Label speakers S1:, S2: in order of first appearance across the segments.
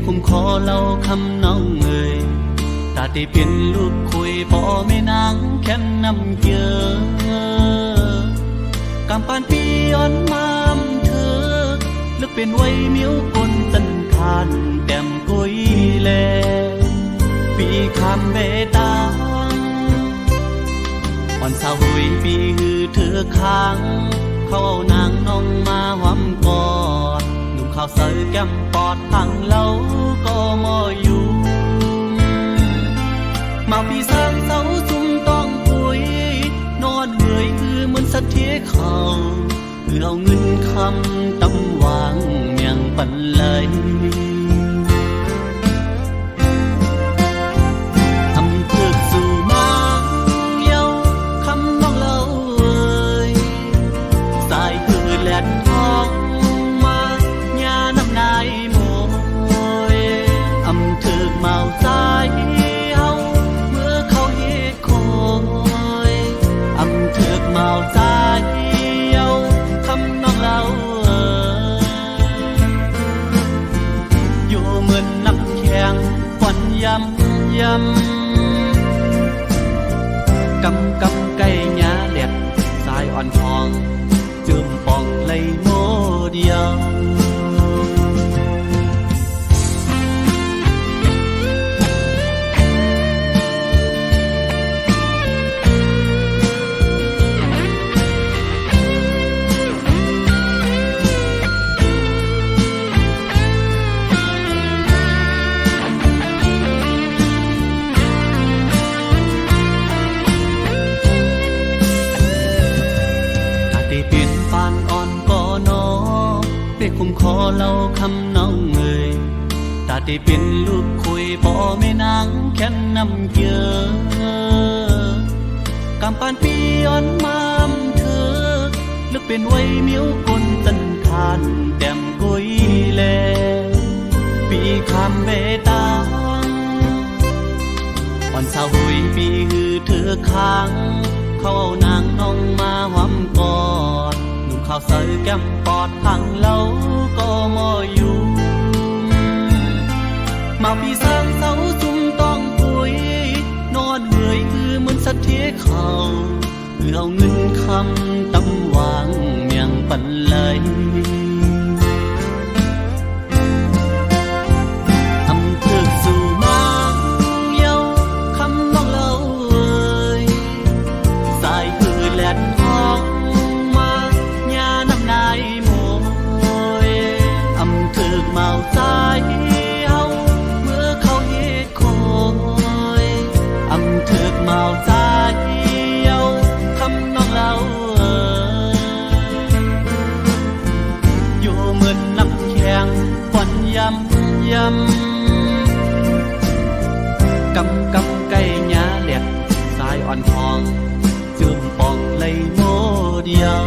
S1: คุ้มคอเล่าคำน้องเอ่ยตาที่เป็นลูกคุยพ่อแม่นางแค่นำเกลือกำปานปีย้อนมามเธอลึกเป็นไว้มิ้วกลตันทานแต้มกุยแลปีคำเบตางอ่อนสาวหุยปีหือเธอค้างเขาเอานางน้องมาหวำกอดหนุ่มข้าวเสือแก้มปอดพังเล่าก็มออยู่มาพี่สร้างเสาซุ่มต้องปุยนอนเหนื่อยคือเหมือนสัตว์ที่เขาเพื่อเอาเงินคำตำวางเมียงปันเลยทำเพื่อสู่มาเย้าคำน้องเล่าเอ่ยสายคือแหลนทองมาญาน้ำนายโมยอำเถือกเมาใจเมาใจเย้าคำน้องเล่าอยู่เหมือนน้ำแข็งควันยำกำไก่หญ้าแหลกสายอ่อนทองจืมปองเลยโมเดียวคุ้มคอเล่าคำน้องเอ่ยตาที่เป็นลูกคุยพ่อแม่นางแค่นำเกลือกำปานปีย้อนมามเธอลึกเป็นไว้มิ้วกลตันทานแต้มกุยแลปีคำเบตางอ่อนสาวหุยปีหือเธอค้างเขาเอานางน้องมาหวำกอดข้าวเสือแก้มปอดพังเล่าก็มออยู่มาพี่สร้างเสาซุ่มต้องปุยนอนเหนื่อยคือเหมือนสัตว์ที่เขาเพื่อเอาเงินคำตำวางเมียงปันเลยทำเพื่อสู่มาเย้าคำน้องเล่าเอ่ยสายคือแหลนทองนายโมยอำเถือกเมาใจเย้าเมื่อเขาเฮ็ดคอยอำเถือกเมาใจเย้าคำน้องเล่าเอ่ยอยู่เหมือนน้ำแข็งควันยำกำไก่หญ้าแหลกสายอ่อนทองจืมปองเลยโมเดียว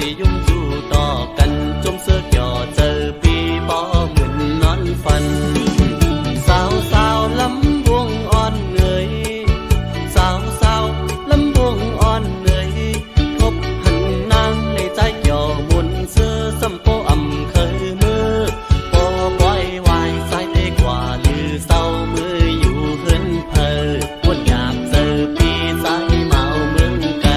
S1: สิยุ่งจู่ต่อกันจมเสื้อเกี่ยวเจอปีป้อเหมือนนอนฝันสาวสาวลำวงอ่อนเหนื่อยสาวสาวลำวงอ่อนเหนื่อยทบหันนางในใจเกี่ยวมุนเสื้อสัมโปอำเคยมือปอปล่อยวายสายเตะกว่าลือเศร้ามืออยู่เฮินเพอวนอยากเจอปีสายเมาเมืองไกล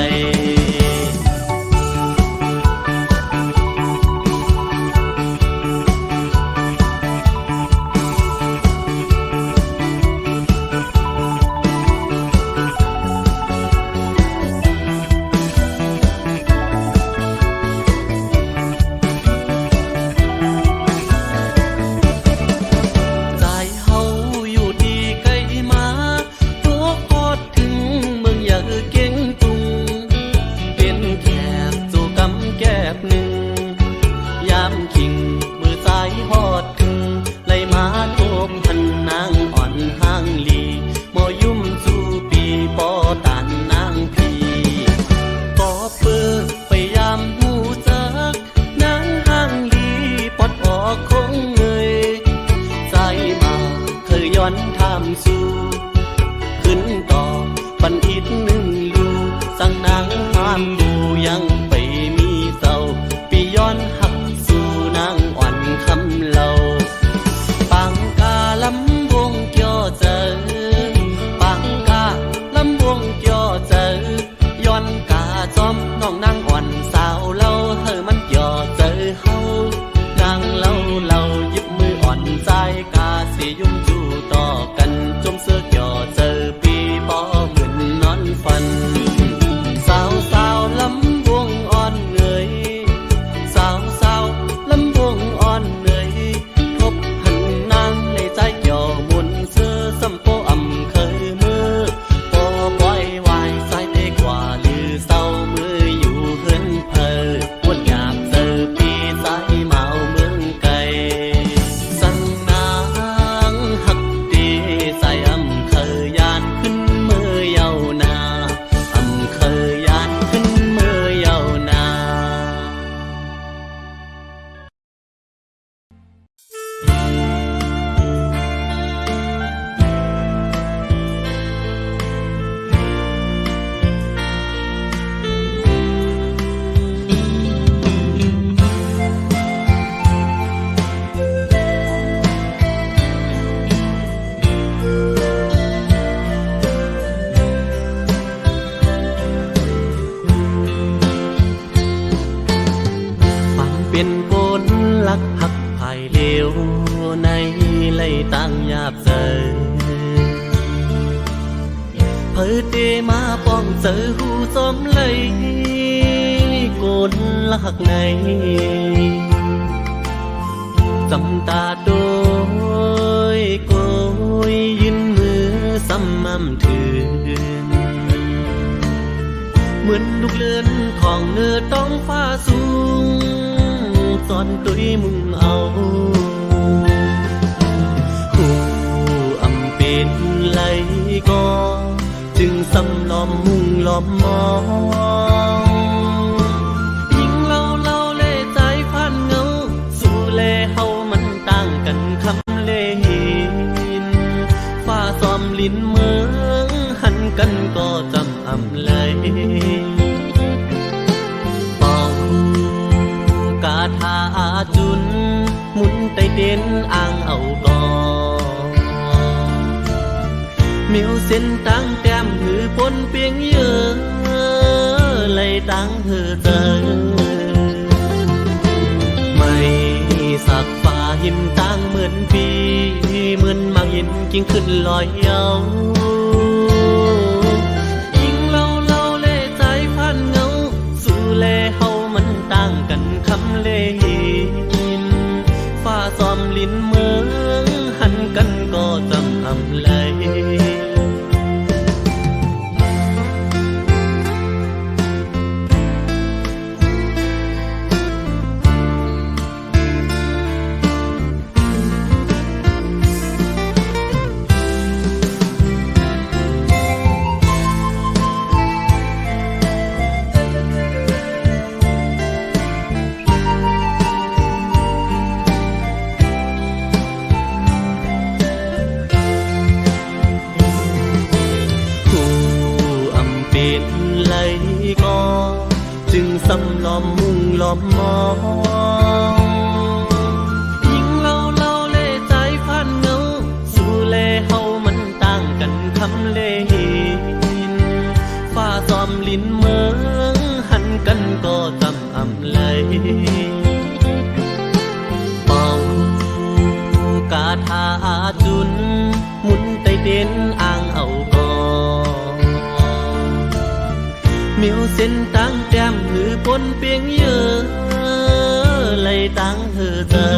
S1: ใจเฮาอยู่ดีไกลมาตัวพอดถึงเมืองอย่าเก่งตุงเป็นแคบสู่กำแกบหนึ่งยามคิงมือซ้ายฮอดถึงไล่มาโทบพันนางอ่อนห้างลีมอยุ่มสู่ปีปอตานนางพีปอเปื้อพยายามหูจักนางห้างลีปอดออกคงเงยใจมาเคยย้อนทำสู่ขึ้นต่อปันอิดหนึ่งลูสั่งนางห้ามดูยังไปมีเศร้าปีย้อนหักสู่นางอ่อนคำเล่าปังกาลำวงเกี่ยวเจอปังกาลำวงเกี่ยวเจอย้อนกาจอมน้องนางอ่อนสาวเล่าเฮอมันเกี่ยวเจอเฮานางเล่าหยิบมืออ่อนใจกาสิยุ่งจู่ต่อกันจมเสื้อเกี่ยวเจอปีปอเหมือนนอนฝันสาวสาวลำวงอ่อนเหนื่อยสาวสาวลำวงอ่อนเหนื่อยทบหันนางในใจเกี่ยวมุนเสื้อสัมโปอำเคยมือปอปล่อยวายสายเตะกว่าลือเศร้ามืออยู่เฮินเพอวนอยากเจอปีสายเมาเมืองไกลสั่งนางหักดีใส่อำเคยยานขึ้นมือเยานาอำเคยยานขึ้นมือเยานา ฝันเป็นคนลักหักภายเลวในไล่ตั้งยาบเจอเพิดเดมาป้องเจอหูสมเลยกนลักในจำตาโดยโกยยืนมือซ้ำมั่มถืนเหมือนลูกเลื่อนของเนื้อต้องฟ้าสูงสอนตุยมุ่งเอาหูอำเป็นไหลก็จึงสำล้อมมุ่งล้อมมองยิ่งเล่าเล่ใจพันเงาสู่เล่เฮามันต่างกันคำเล่หินฟ้าซ้อมลิ้นเมืองหันกันก็จำอำเลยเป่ากาทาจุนหมุนไตเด่นอ่างเอาก่อมิวเส้นตั้งแต้มหือปนเปียงเยอะเลยตั้งเธอเจอไม่สักฟ้าหินตั้งเหมือนปีเหมือนมังหินกิ้งขึ้นลอยเยายิ่งเล่าเล่ใจพันเงาสู่เล่เฮามันต่างกันคำเล่หินฟ้าซ้อมลิ้นเมืองหันกันก็จำอำเลย ำล้อมมุงล้อมมองยิงเล่าเล่ใจพันเงาสู่เล่เฮามันต่างกันคำเล่หินฟ้าซ้อมลิ้นเมืองหันกันก็จำอำเลยเป่ากาทาจุนหมุนไตเด่นอ่างเอาก่อนมิวเส้นตั้งแต้มหือปนเปียงเยอะเลยตั้งเธอเจอ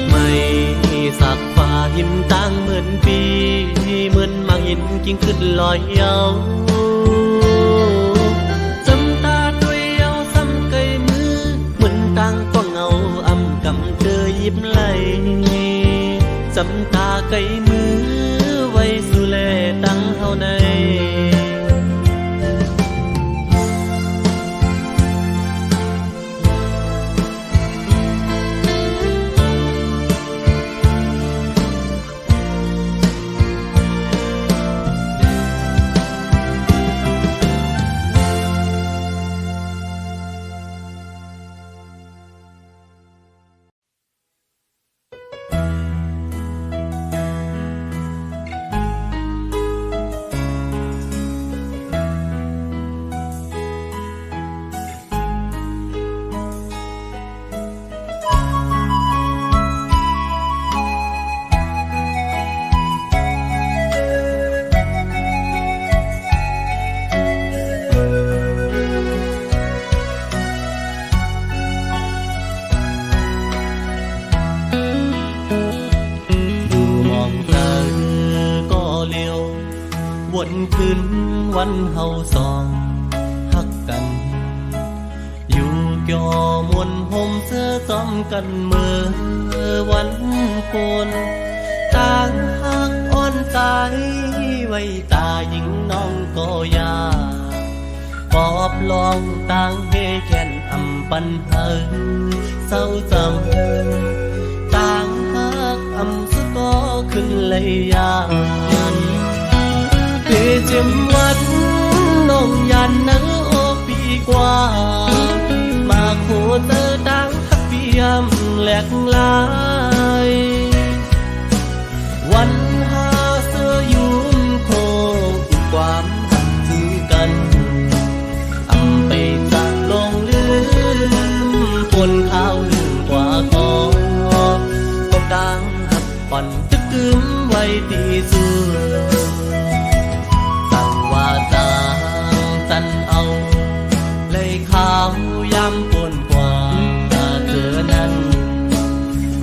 S1: ไม่สักฟ้าหินตั้งเหมือนปีเหมือนมังหินกิ่งขึ้นลอยเยาจำตาด้วยเอาซ้ำไกลมือเหมือนตั้งป้องเงาอำกำเธอยิ้มไหลจำตาไกลมือไว้สุแลตั้งเฮาในวนคืนวันเฮาสองฮักกันอยู่เกี่ยวมวนห่มเสื้อซ้อมกันเมื่อวันโกนต่างฮักอ่อนใจไว้ตาหญิงน้องก็ยาปอบลองต่างเฮแก่นอำปันเฮอเศร้าจำต่างฮักอำสะก็ขึ้นเลยยานเจ็มวัดน้องยันนังโอปีกว่ามาโคเจอดังฮักเปียมแหลกลายวันหาเสื้อยุ่มโคความหักถือกันอำไปจากลงลืมปนข้าวลืมกว่าก็ดังหักผ่อนจะกึมไว้ตีสุดสันเอาเลยข้าวยำปนกว่าเธอนั้น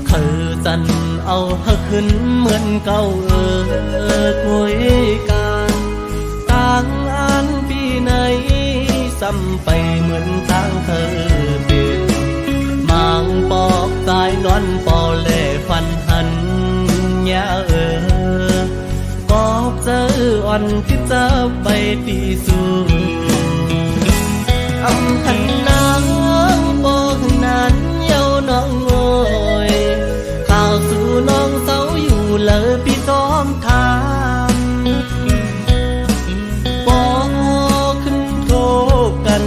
S1: คือจันเอาหักขึ้นเหมือนเก่าคุยกันต่างอันปีไหนซ้ำไปเหมือนต่างเธอเป็นมังปอกตายนอนปอเล่ฟันหันยาปอบเจออ่อนที่จะไปตีสู้อำหันนางบอกนั้นเย้าน้องโอยข่าวสู่น้องเศร้าอยู่เลยพี่ซ้อมคำบอกขึ้นโทษกัน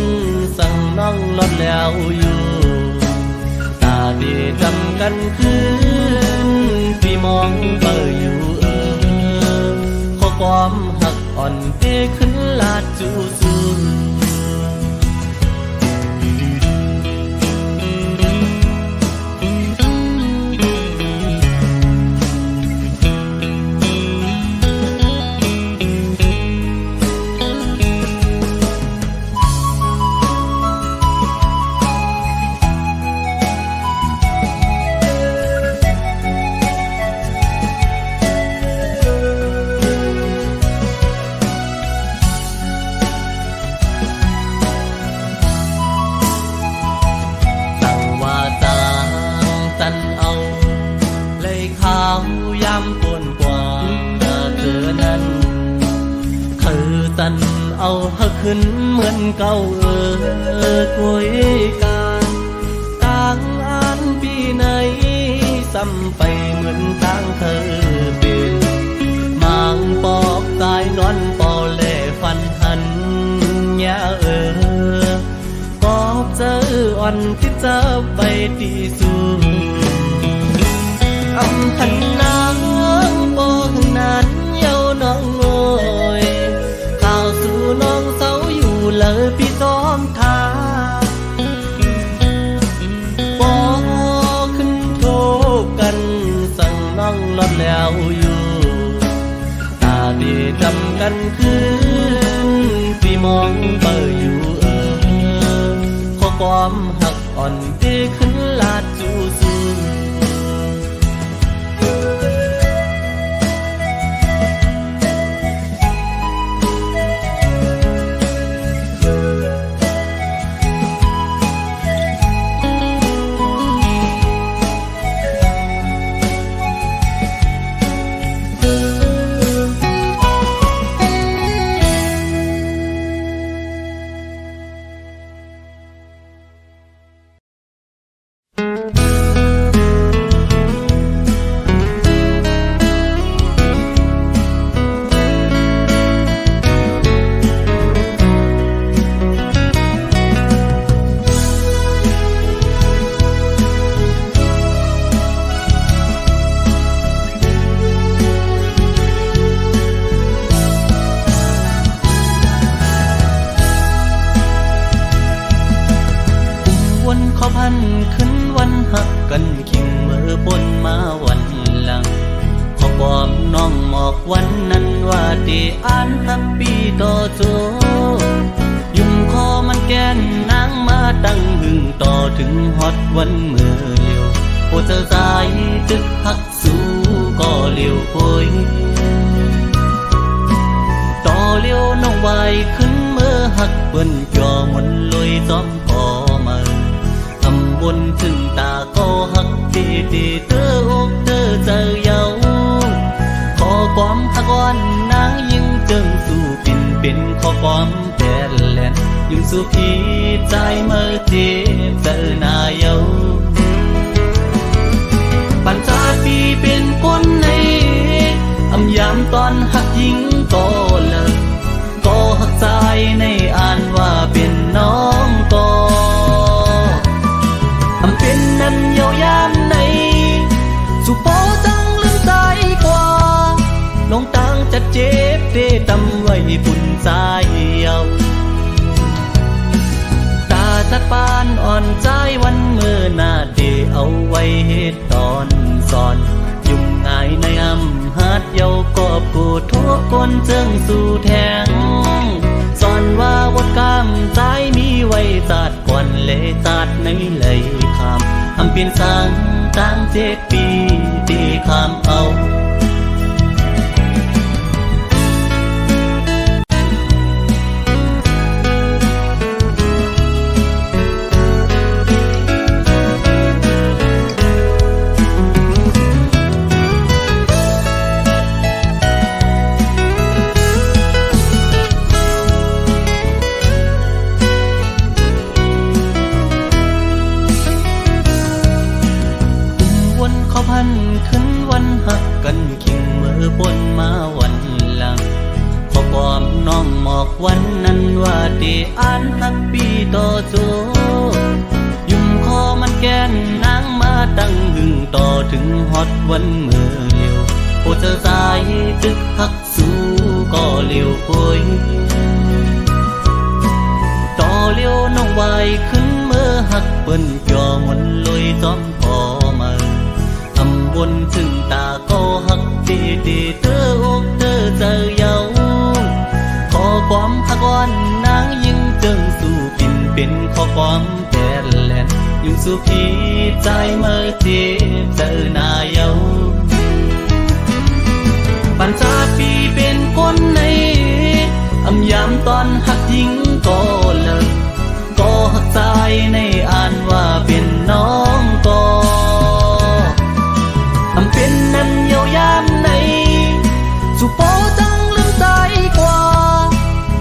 S1: สั่งน้องลดแล้วอยู่ตาดีจำกันคืนพี่มองเบออยู่ข้อความหักอ่อนเทขึ้นลาดจูซูเอาหักขึ้นเหมือนเก่าคุยกันต่างอันปีไหนซ้ำไปเหมือนต่างเธอเป็นมังปอกตายนอนปอเล่ฟันหันยา วันที่จะไปที่สูงอำพันนางบอกนั้นเยาน้องโอยข่าวสู่น้องเศร้าอยู่เลยพี่ซ้อมทาบอกขึ้นโทรกันสั่งน้องลดแล้วอยู่ตาดีจำกันคืนพี่มองเบอร์อยู่ข้อความหักอ่อนที่ขึ้นลาดจูซูขึ้นวันหักกันขิงเมื่อบนมาวันหลังขอบอกน้องหมอกวันนั้นว่าที่อ่านทับปีต่อโจยุ่มคอมันแกนนางมาตั้งหึงต่อถึงฮอดวันเมื่อเลี้ยวโอเจอสายตึกหักสู้ก็เลี้ยวโอยต่อเลี้ยวน้องไว้ขึ้นเมื่อหักเปิ้นจอมนลอยซ้อมพอมาบนถึงตาก็หักดีดีเธอกเธอเจอเยาขอความหักอ่อนนางยิ่งจึงสู่ปิ่นเป็นขอความแผ่นแหลนยิ่งสู่พี่ใจเมื่อเจ็บเจอหน้าเยาปัญจาปีเป็นคนในอำยามตอนหักยิ่งก็เลิกก็หักใจในอ่านว่าเป็นน้องก็เป็นนั้นเยาวยามในสุโปจังลืมใจกว่าลงตังจะเจ็บเดตำไว้บุญใจเยาตาจัดปานอ่อนใจวันเมื่อหน้าเดเอาไว้เหตุตอนสอนยุ่งง่ายในอำหัดเยากอบกูทุกคนเจิงสู่แทงสอนว่าวดกามใจมีไว้จัดก่อนเลยจัดในเลยคำทำเปลี่ยนสร้างตั้ง7 ปีที่คำเอาขึ้นวันหักกันขิงเมื่อบนมาวันหลังขอความน้องหมอกวันนั้นว่าที่อ่านทับปีต่อโจยุ่มคอมันแกนนางมาตั้งหึงต่อถึงฮอดวันเมื่อเลี้ยวโอเจอสายตึกหักสู้ก็เลี้ยวโอยต่อเลี้ยวน้องไว้ขึ้นเมื่อหักเปิ้นจอมนลอยซ้อมพอมาบนถึงตาก็หักดีดีเธอกเธอเจอเยาขอความหักอ่อนนางยิ่งจึงสู่ปิ่นเป็นขอความแผ่นแหลนยิ่งสู่พี่ใจเมื่อเจ็บเจอหน้าเยาปัญจาปีเป็นคนในอำยามตอนหักยิ่งก็เลิกก็หักใจในอ่านว่าเป็นน้องก็เป็นนั้นเยาวยามในสุโปจังลืมใจกว่า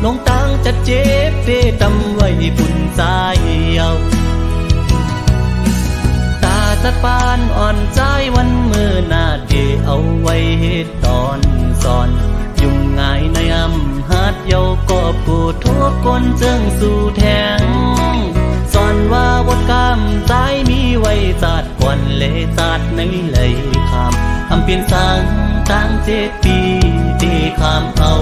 S1: ลงตังจะเจ็บเดตำไว้บุญใจเยาตาจัดปานอ่อนใจวันเมื่อหน้าเดเอาไว้เหตุตอนสอนยุ่งง่ายในอำหัดเยากอบกูทุกคนเจิงสู่แทงสอนว่าวดกา ว้จาดควันเลจาดในไหลคำอำเปลี่ยนสร้างตั้ง7 ปีตีคำเอา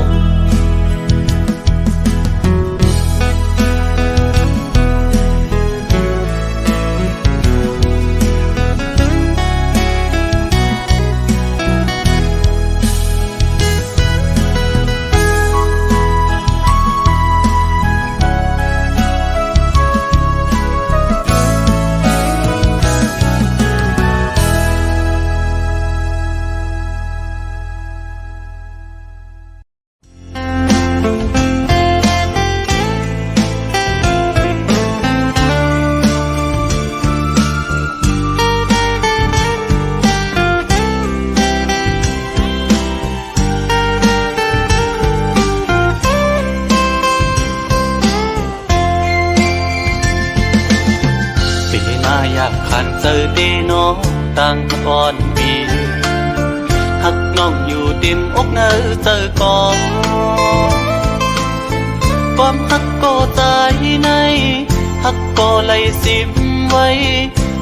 S1: อยากขันเจอเดน้องตั้งก่อนปีหักน้องอยู่เต็มอกเนอเจอก่อนความหักก็ใจในหักก็ไหลสิมไว้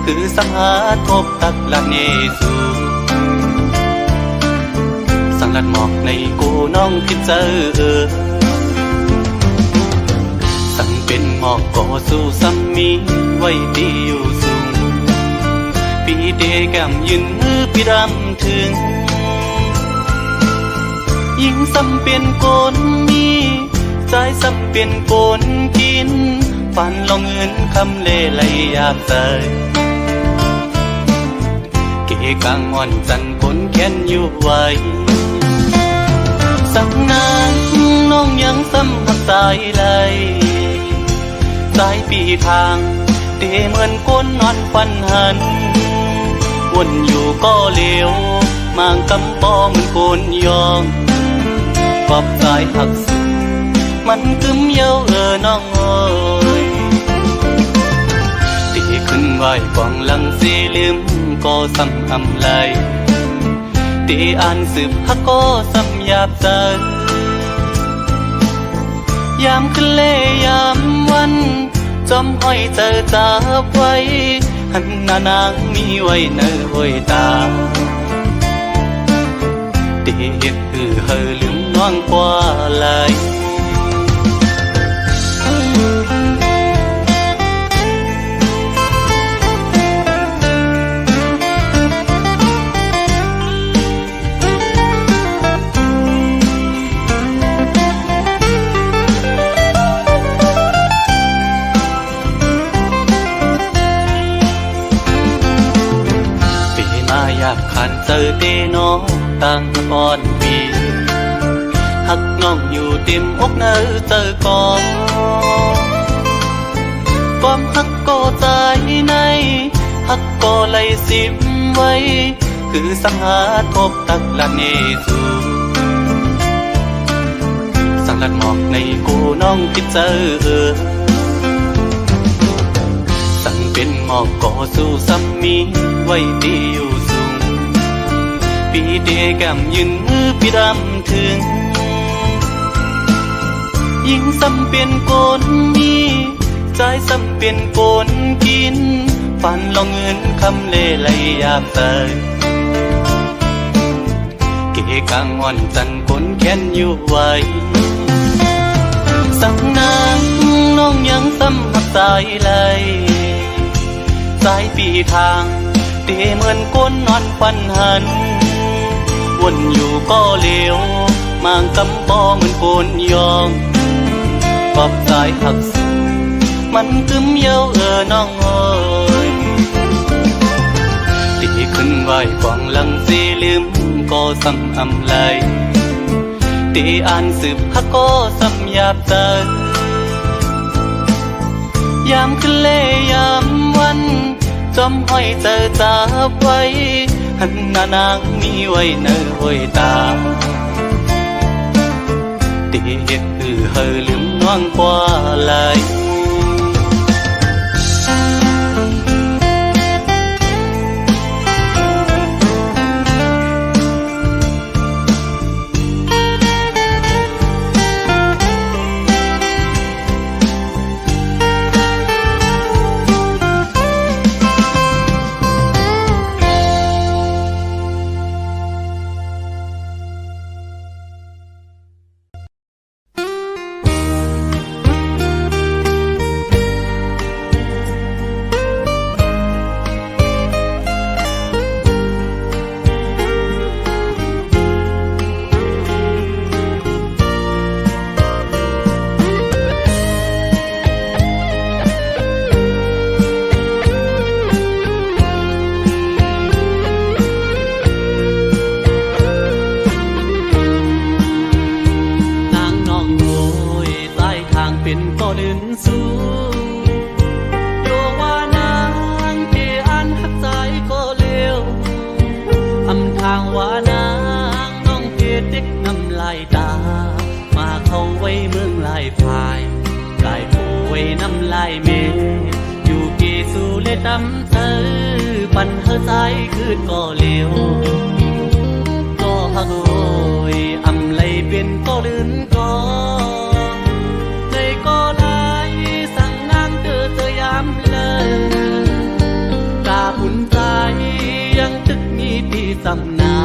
S1: คือสังหารทบตักละเนสูสังลัดหมอกในกูน้องคิดเจอสั่งเป็นหมอกก็สู้ซ้ำมีไว้ดีอยู่สูงปีเดแก้มยืนมือพี่รำถึงยิ่งซ้ำเป็นโกนมีใจซ้ำเป็นโกนกินฝันลองเงินคำเล่ไหลยาบใจเกกางอ่อนจันคนแค้นอยู่ไว้สักนานน้องยังซ้ำหักใจไหลสายปีทางเดเหมือนก้นนอนฟันหันวนอยู่ก็เลี้ยวมางกำปอเหมือนโกนยองปอบสายหักสุดมันกึมเย้าน้องเอ้ยตีขึ้นไหวกองหลังสีลืมก็ซ้ำอำไหลตีอ่านสืบฮักก็ซ้ำหยาบใจยามขึ้นเล่ยามวันจอมห้อยเจอจับไว้หันหน้านางมีไว้เนอห้อยตาเด็กเฮอลืมน้องกว่าไหลอยากขันเจอเดน้องตั้งก่อนปีหักน้องอยู่เต็มอกเนอเจอก่อนความหักก็ใจในหักก็ไหลสิมไว้คือสังหารทบตักละเนสูสังลัดหมอกในกูน้องคิดเจอสั่งเป็นหมอกก็สู้ซ้ำมีไว้ดีอยู่ปีเดแก้มยืนมือพี่รำถึงยิ่งซ้ำเป็นโกนมีใจซ้ำเป็นโกนกินฝันลองเงินคำเล่ไหลยาบใจเกกางอ่อนจันคนแค้นอยู่ไว้สังนางน้องยังซ้ำหักใจไหลสายปีทางเดเหมือนก้นนอนฟันหันวนอยู่ก็เลี้ยวมางกำปอเหมือนโกนยองปอบสายหักสุดมันกึมเย้าน้องเอ้ยตีขึ้นไหวกองหลังสีลืมก็ซ้ำอำไหลตีอ่านสืบฮักก็ซ้ำหยาบใจยามขึ้นเล่ยามวันจอมห้อยเจอจับไว้หันหน้านางมีไว้เนอห้อยตาเด็กเฮอลืมน้องกว่าไหล โยว่านางเกอันหักใจก็เร็วอำทางว่านางน้องเพชรเด็กน้ำลายตามาเข้าไว้เมืองลายพายลายผู้ไว้น้ำลายเมอยู่เกสู่เลตำเธอปันเธอใจคืนก็เร็วก็ฮักโอยอำไลเป็นก็ลื่นก็ในก็ลายสั่งนางเธอยามเลยตาผุนใจยังตึกมีที่สำนา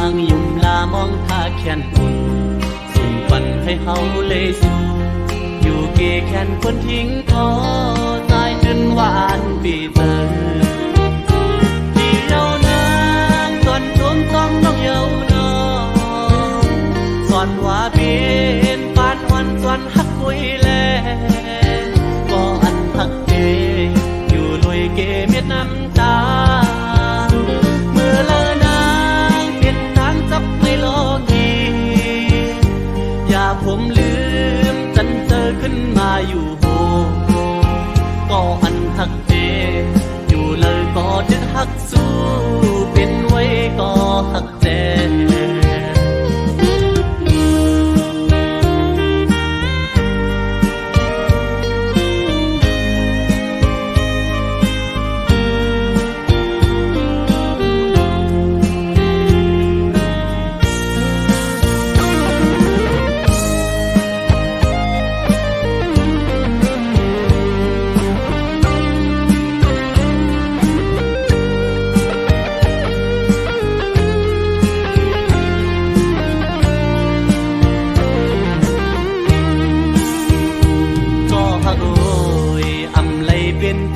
S1: งยุ่มลามองท่าแขนหุ่นส่งปันให้เฮาเลยสู่อยู่เกแขนคนทิ้งก็ตายจนหวานปีเตอที่เยานางก่อนทวงต้องน้องเยาวนอสอนว่าเป็นปานวันสวนฮักคุยแลก็อันฮักเกอยู่ลอยเกเม็ดน้ำตาเมื่อเลอนางเป็นทางจับไม่โลกีอย่าผมลืมจันเจอขึ้นมาอยู่โหก็อันฮักเจอยู่เลยก็จึงฮักสู้เป็นไว้ก็ฮักเจ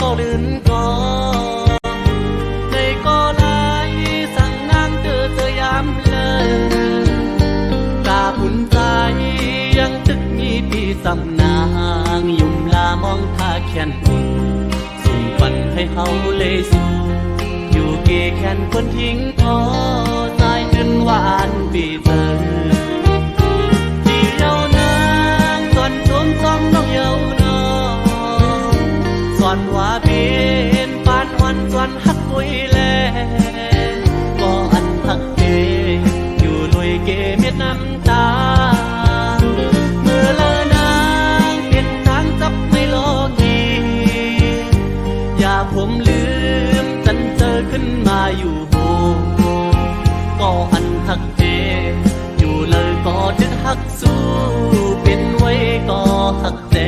S1: ก็ลื่นก็ในก็ลายสั่งนางเธอยามเลยตาผุนใจยังตึกมีที่สำนางยุ่มลามองท่าแขนหุ่นส่งปันให้เฮาเลยสู่อยู่เกแขนคนทิ้งก็ตายจนหวานปีเตอที่เยาวนางก่อนทวงต้องน้องเยาวนอสอนว่าเป็นปานวันสวนฮักคุยแลก็อันฮักเกอยู่ลอยเกเม็ดน้ำตาเมื่อเลอนางเป็นทางจับไม่โลกีอย่าผมลืมจันเจอขึ้นมาอยู่โหก็อันฮักเกอยู่เลยก็จึงฮักสู้เป็นไว้ก็ฮักเจ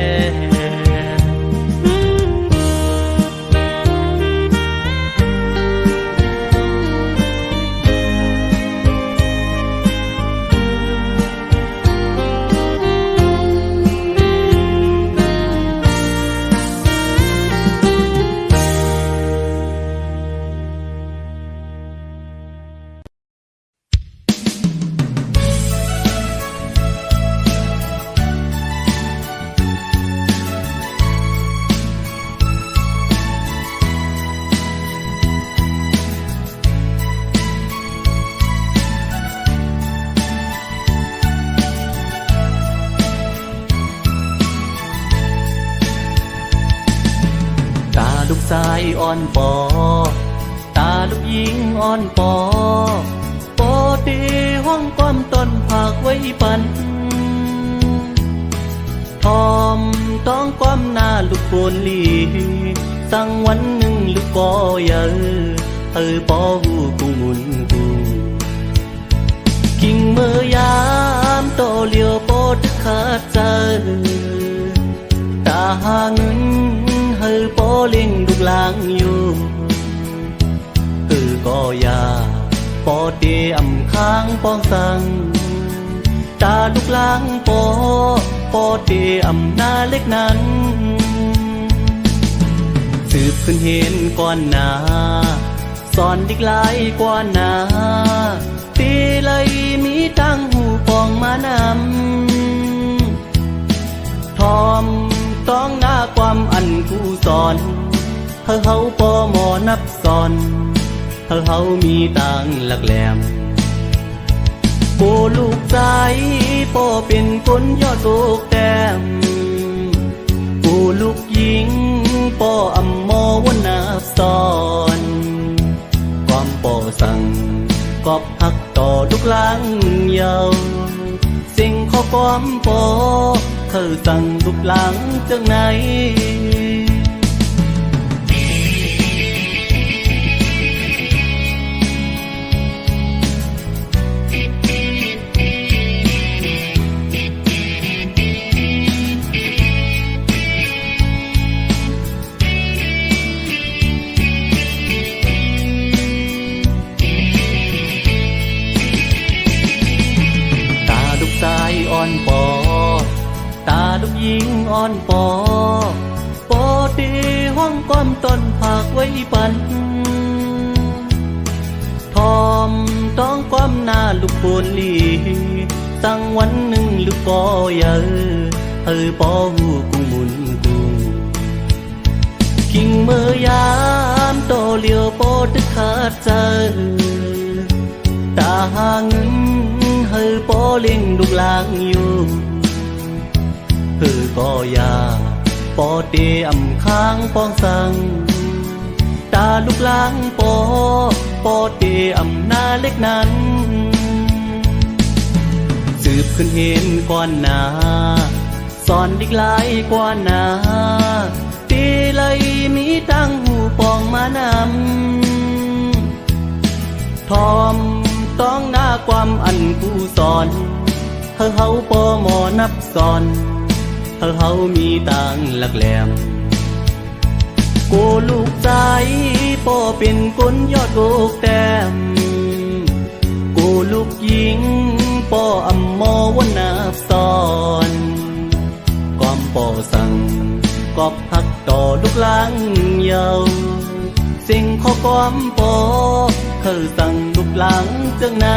S1: ลูกชายอ่อนปอตาลูกหญิงอ่อนปอปอตีห้องความต้นผากไว้ปันทอมต้องความหน้าลูกโกนลีสั่งวันหนึ่งลูกปอเยอะปอหูกูงุนกูกิ่งเมื่อยามโตเลียวปอดึกขาดใจตาหาเงินปอเล่งลูกลางอยู่ก็อย่าปอเตียมค้างปองสั่งตาลูกลางปอเตียมหน้าเล็กนั้นสืบขึ้นเห็นก่อนหน้าสอนดิกลายกว่าหน้าตีเลยมีตั้งหูปองมานำทอมต้องหน้าความอันกูสอนเฮาปอหมอนับสอนเฮามีตังหลักแหลมโปลูกใจปอเป็นคนยอดโตกแต้มปู ลูกหญิงปออำมอวนนาบสอนความปอสั่งกอบหักต่อลูกหลางเยาวสิ่งข้อความปอเธอสั่งลูกหลางจังไหนอ่อนปอตาลูกหญิงอ่อนปอปอตีห้องความต้นผากไว้ปันทอมต้องความหน้าลูกโปนลีตั้งวันหนึ่งลูกปอเยอะปอหูกุงมุนกุงกิ่งเมื่อยามโตเลียวปอตึกขาดใจตาหางปอเลี้ยงลูกหลางอยู่ก็ยาปอเตอำค้างปองสังตาลูกหลางปอเตอำนาเล็กนั้นสืบขึ้นเห็นก่อนหน้าสอนดิกหลายกว่าหน้าตีเลยมีตั้งหูปองมานำทอมต้องหน้าความอันผู้สอนเฮาปอหมอนับสอนเฮามีต่างหลักแหลมกูลูกใจปอเป็นคนยอดโกกแต้มกูลูกหญิงปออำมอวนนับสอนความปอสั่งกอบหักต่อลูกหลางเยาวสิ่งข้อความปอเธอสั่งลูกหลางจังไหน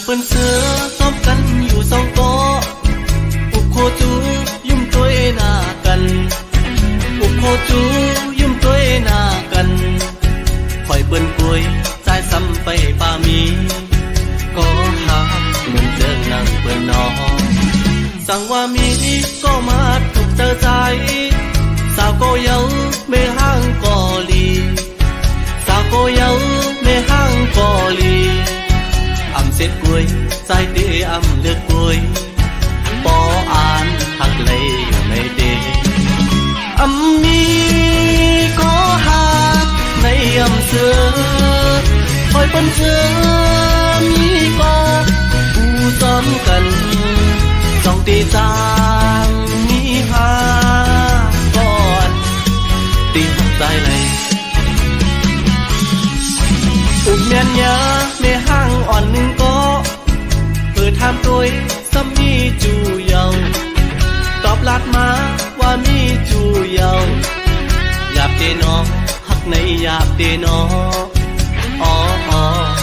S1: เปิ้นเสือซ้อมกันอยู่สองโต๊ะอุกโคจูยุ่มตัวหน้ากันอุกโคจูยุ่มตัวหน้ากันคอยเปิ้นป่วยใจซ้ำไปป่ามีก็หาเหมือนเดิมนั่งเปิ้นนอสั่งว่ามีก็มาถูกเจอใจสาวก็เยาไม่ห่างก็ลีสาวก็เยาไม่ห่างก็ลีเสร็จกล้วยใจเตะเลือกกล้วยปออ่านหักเลยอยู่ในเดมีก็หักในเสือคอยเป็นเสือมีก็ผู้ซ้อมกันสองตีจางมีหาก่อนตีหักใจเลยอุกเมียนยาในห้างอ่อนหนึ่งก็เปิดทำตัวซ้ำมีจูเยาตอบลัดมาว่ามีจูเยาหยาบเตนอหักในหยาบเตนออ๋อ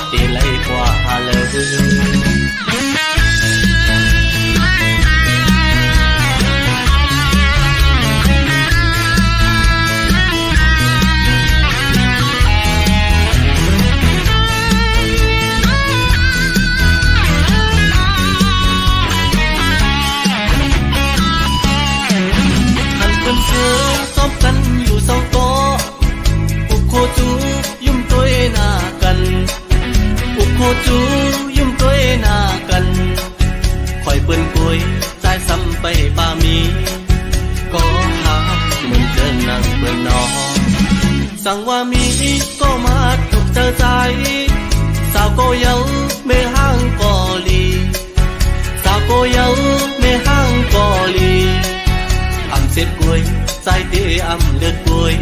S1: เตไลกว่าเลยซ้อมกันอยู่สองโต๊ะอุกโคจูยุ่มตัวหน้ากันอุกโคจูยุ่มตัวหน้ากันคอยเปิ้นป่วยใจซ้ำไปป่ามีก็หาเหมือนเดินนั่งเปิ้นนอสั่งว่ามีก็มาถูกเจอใจสาวก็เยาไม่ห่างก็ลีสาวก็เยาไม่ห่างก็ลี เสียกล้วยใจเตียมเลือดกล้วย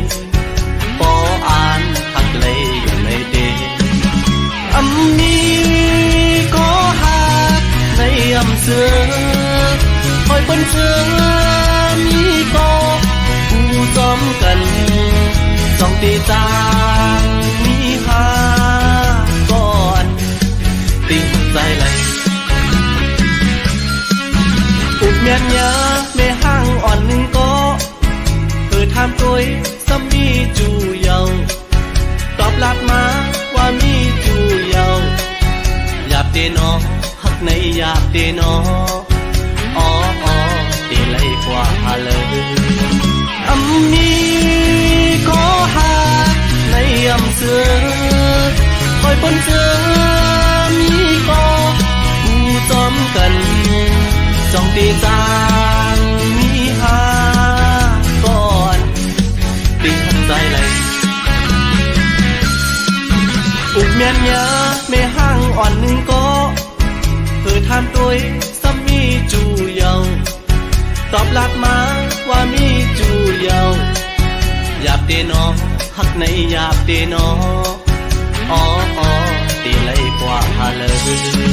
S1: ปออ่านหักเลยอยู่ในเดนี้ก็หักในเสือคอยเป็นเสือมีก็ผู้จอมกันสองตีจางมีหาก่อนติดใจไหลอุบเมียนยาไม่ห่างอ่อนหนึ่งก็ทำตัวซ้ำมีจูเยาตอบรับมาว่ามีจูเยาหยาบเตนอหักในหยาบเตนออ๋อเตไลกว่าเลยนี้ก็หาในเสือคอยบนเสือมีก็ผู้จอมกันสองตีจางมีหาอุบเมียนยาไม่ห่างอ่อนหนึ่งก็ทำตัวซ้ำมีจูเยาตอบรับมาว่ามีจูเยาหยาบเตนอหักในหยาบเตนออ๋อตีไลกว่าเลย